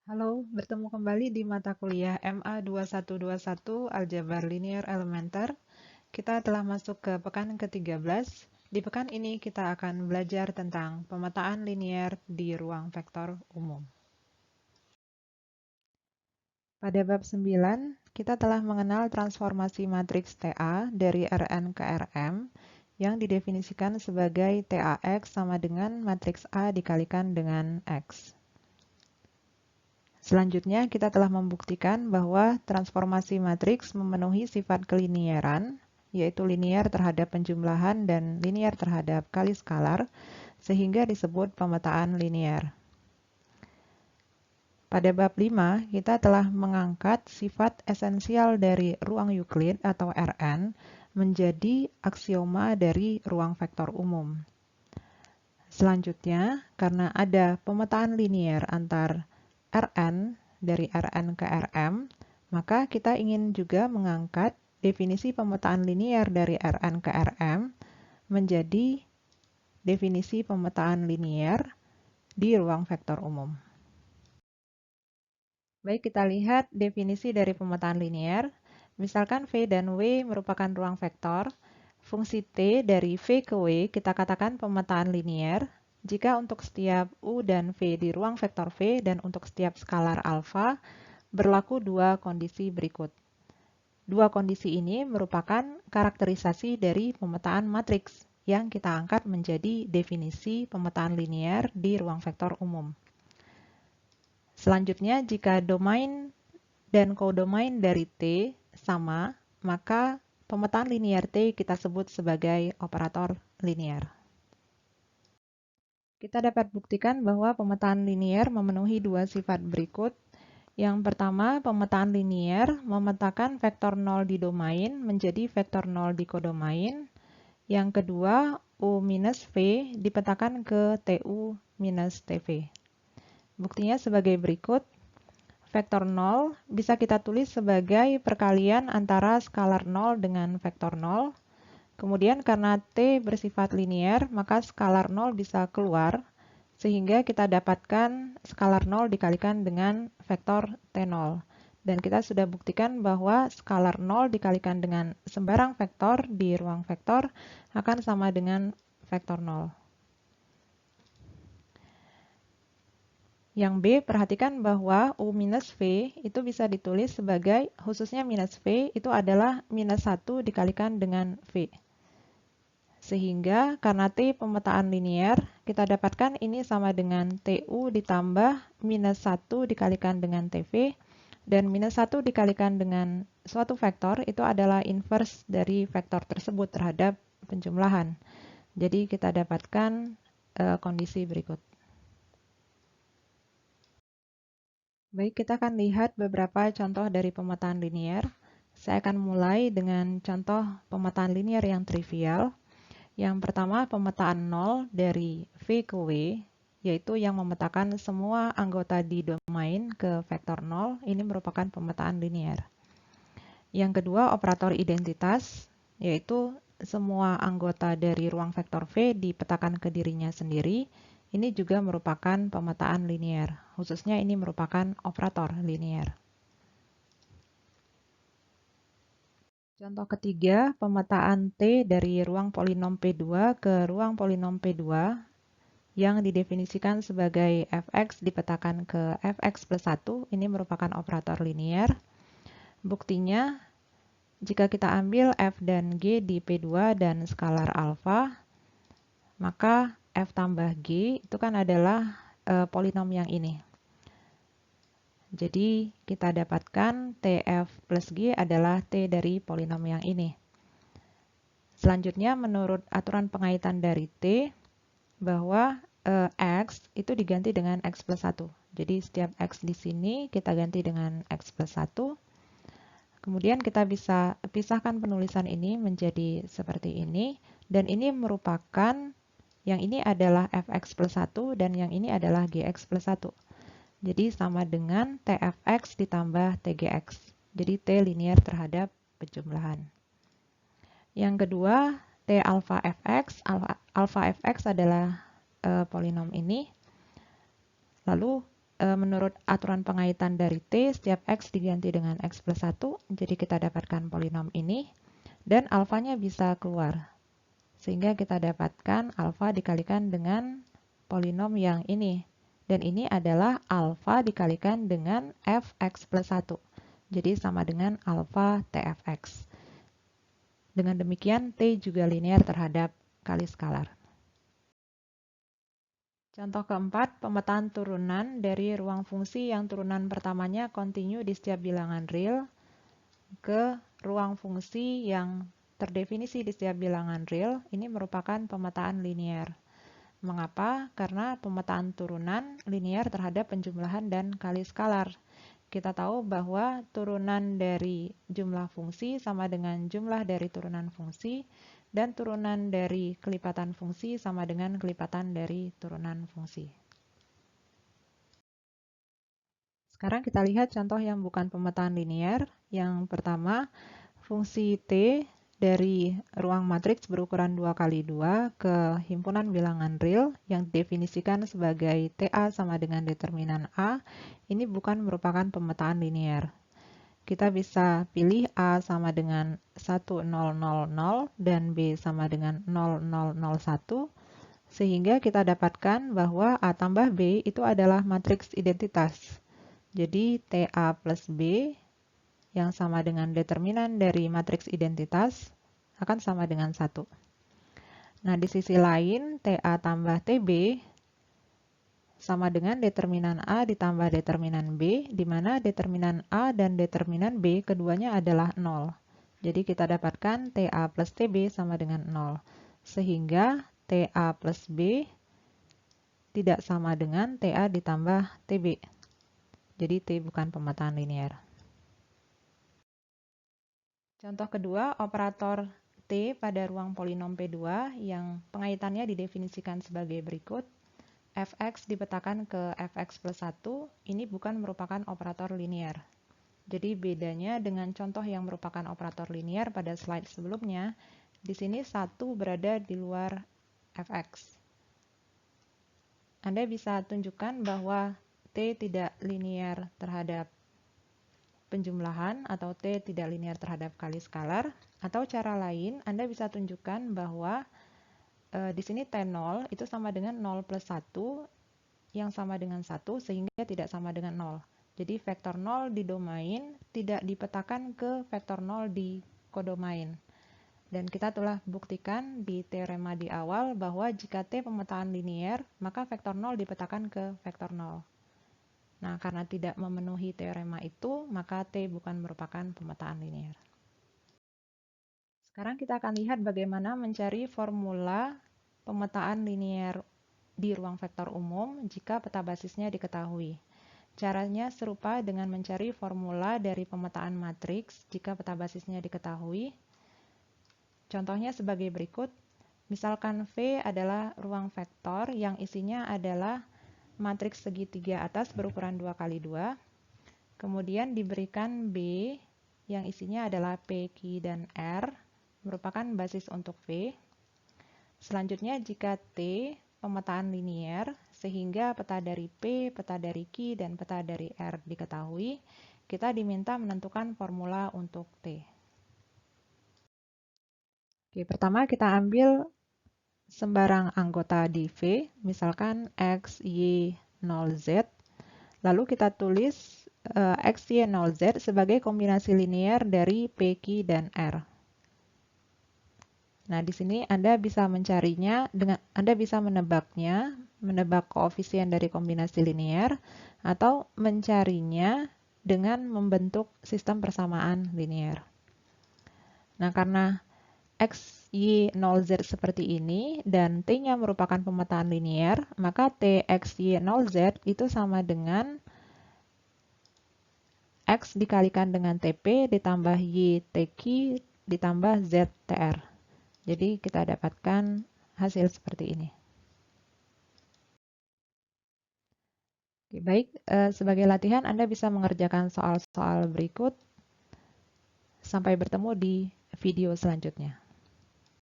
Halo, bertemu kembali di mata kuliah MA 2121 Aljabar Linear Elementer. Kita telah masuk ke pekan ke-13. Di pekan ini kita akan belajar tentang pemetaan linear di ruang vektor umum. Pada bab 9, kita telah mengenal transformasi matriks TA dari Rn ke Rm yang didefinisikan sebagai TAX sama dengan matriks A dikalikan dengan X. Selanjutnya, kita telah membuktikan bahwa transformasi matriks memenuhi sifat kelinieran, yaitu linier terhadap penjumlahan dan linier terhadap kali skalar, sehingga disebut pemetaan linier. Pada bab 5, kita telah mengangkat sifat esensial dari ruang Euclid atau Rn menjadi aksioma dari ruang vektor umum. Selanjutnya, karena ada pemetaan linier antar Rn dari Rn ke Rm, maka kita ingin juga mengangkat definisi pemetaan linier dari Rn ke Rm menjadi definisi pemetaan linier di ruang vektor umum. Baik, kita lihat definisi dari pemetaan linier. Misalkan V dan W merupakan ruang vektor, fungsi T dari V ke W kita katakan pemetaan linier jika untuk setiap U dan V di ruang vektor V dan untuk setiap skalar alfa berlaku dua kondisi berikut. Dua kondisi ini merupakan karakterisasi dari pemetaan matriks yang kita angkat menjadi definisi pemetaan linier di ruang vektor umum. Selanjutnya, jika domain dan kodomain dari T sama, maka pemetaan linier T kita sebut sebagai operator linier. Kita dapat buktikan bahwa pemetaan linier memenuhi dua sifat berikut. Yang pertama, pemetaan linier memetakan vektor 0 di domain menjadi vektor 0 di kodomain. Yang kedua, U minus V dipetakan ke TU minus TV. Buktinya sebagai berikut. Vektor 0 bisa kita tulis sebagai perkalian antara skalar 0 dengan vektor 0. Kemudian karena T bersifat linier, maka skalar 0 bisa keluar, sehingga kita dapatkan skalar 0 dikalikan dengan vektor T0. Dan kita sudah buktikan bahwa skalar 0 dikalikan dengan sembarang vektor di ruang vektor akan sama dengan vektor 0. Yang B, perhatikan bahwa U minus V itu bisa ditulis sebagai, khususnya minus V, itu adalah minus 1 dikalikan dengan V. Sehingga karena T pemetaan linier, kita dapatkan ini sama dengan TU ditambah minus 1 dikalikan dengan TV, dan minus 1 dikalikan dengan suatu vektor itu adalah inverse dari vektor tersebut terhadap penjumlahan. Jadi kita dapatkan kondisi berikut. Baik, kita akan lihat beberapa contoh dari pemetaan linier. Saya akan mulai dengan contoh pemetaan linier yang trivial. Yang pertama, pemetaan 0 dari V ke W, yaitu yang memetakan semua anggota di domain ke vektor 0. Ini merupakan pemetaan linier. Yang kedua, operator identitas, yaitu semua anggota dari ruang vektor V dipetakan ke dirinya sendiri. Ini juga merupakan pemetaan linier, khususnya ini merupakan operator linier. Contoh ketiga, pemetaan T dari ruang polinom P2 ke ruang polinom P2 yang didefinisikan sebagai fx dipetakan ke fx plus 1, ini merupakan operator linier. Buktinya, jika kita ambil f dan g di P2 dan skalar alfa, maka f tambah g itu kan adalah polinom yang ini. Jadi kita dapatkan Tf plus G adalah T dari polinom yang ini. Selanjutnya menurut aturan pengaitan dari T, bahwa X itu diganti dengan X plus 1. Jadi setiap X di sini kita ganti dengan X plus 1. Kemudian kita bisa pisahkan penulisan ini menjadi seperti ini. Dan ini merupakan, yang ini adalah Fx plus 1 dan yang ini adalah Gx plus 1. Jadi sama dengan Tfx ditambah Tgx. Jadi T linier terhadap penjumlahan. Yang kedua, T alpha Fx. Alpha Fx adalah polinom ini. Lalu menurut aturan pengaitan dari T, setiap X diganti dengan X plus 1, jadi kita dapatkan polinom ini, dan alfanya bisa keluar. Sehingga kita dapatkan alfa dikalikan dengan polinom yang ini. Dan ini adalah alfa dikalikan dengan fx plus 1. Jadi sama dengan alfa tfx. Dengan demikian, T juga linear terhadap kali skalar. Contoh keempat, pemetaan turunan dari ruang fungsi yang turunan pertamanya kontinu di setiap bilangan real ke ruang fungsi yang terdefinisi di setiap bilangan real. Ini merupakan pemetaan linear. Mengapa? Karena pemetaan turunan linear terhadap penjumlahan dan kali skalar. Kita tahu bahwa turunan dari jumlah fungsi sama dengan jumlah dari turunan fungsi, dan turunan dari kelipatan fungsi sama dengan kelipatan dari turunan fungsi. Sekarang kita lihat contoh yang bukan pemetaan linear. Yang pertama, fungsi T dari ruang matriks berukuran 2x2 ke himpunan bilangan real yang didefinisikan sebagai TA sama dengan determinan A, ini bukan merupakan pemetaan linear. Kita bisa pilih A sama dengan 1000 dan B sama dengan 0001, sehingga kita dapatkan bahwa A tambah B itu adalah matriks identitas. Jadi TA plus B yang sama dengan determinan dari matriks identitas akan sama dengan 1. Nah, di sisi lain, TA tambah TB sama dengan determinan A ditambah determinan B, di mana determinan A dan determinan B keduanya adalah 0. Jadi kita dapatkan TA plus TB sama dengan 0. Sehingga TA plus B tidak sama dengan TA ditambah TB. Jadi T bukan pemetaan linear. Contoh kedua, operator T pada ruang polinom P2 yang pengaitannya didefinisikan sebagai berikut. Fx dipetakan ke fx plus 1, ini bukan merupakan operator linear. Jadi bedanya dengan contoh yang merupakan operator linear pada slide sebelumnya, di sini 1 berada di luar fx. Anda bisa tunjukkan bahwa T tidak linear terhadap penjumlahan atau T tidak linear terhadap kali skalar, atau cara lain Anda bisa tunjukkan bahwa di sini T0 itu sama dengan 0 plus 1 yang sama dengan 1 sehingga tidak sama dengan 0. Jadi vektor 0 di domain tidak dipetakan ke vektor 0 di kodomain. Dan kita telah buktikan di teorema di awal bahwa jika T pemetaan linear, maka vektor 0 dipetakan ke vektor 0. Nah, karena tidak memenuhi teorema itu, maka T bukan merupakan pemetaan linear. Sekarang kita akan lihat bagaimana mencari formula pemetaan linear di ruang vektor umum jika peta basisnya diketahui. Caranya serupa dengan mencari formula dari pemetaan matriks jika peta basisnya diketahui. Contohnya sebagai berikut. Misalkan V adalah ruang vektor yang isinya adalah matriks segitiga atas berukuran 2x2. Kemudian diberikan B yang isinya adalah P, Q, dan R, merupakan basis untuk V. Selanjutnya jika T pemetaan linear, sehingga peta dari P, peta dari Q, dan peta dari R diketahui, kita diminta menentukan formula untuk T. Oke, pertama kita ambil sembarang anggota di V, misalkan X, Y, 0, Z. Lalu kita tulis X, Y, 0, Z sebagai kombinasi linear dari P, Q, dan R. Nah, di sini Anda bisa mencarinya Anda bisa menebaknya, menebak koefisien dari kombinasi linear, atau mencarinya dengan membentuk sistem persamaan linear. Nah, karena X, Y, 0, Z seperti ini, dan T-nya merupakan pemetaan linear, maka T, X, Y, 0, Z itu sama dengan X dikalikan dengan TP ditambah Y, TQ ditambah Z, TR. Jadi kita dapatkan hasil seperti ini. Oke, baik, sebagai latihan Anda bisa mengerjakan soal-soal berikut. Sampai bertemu di video selanjutnya.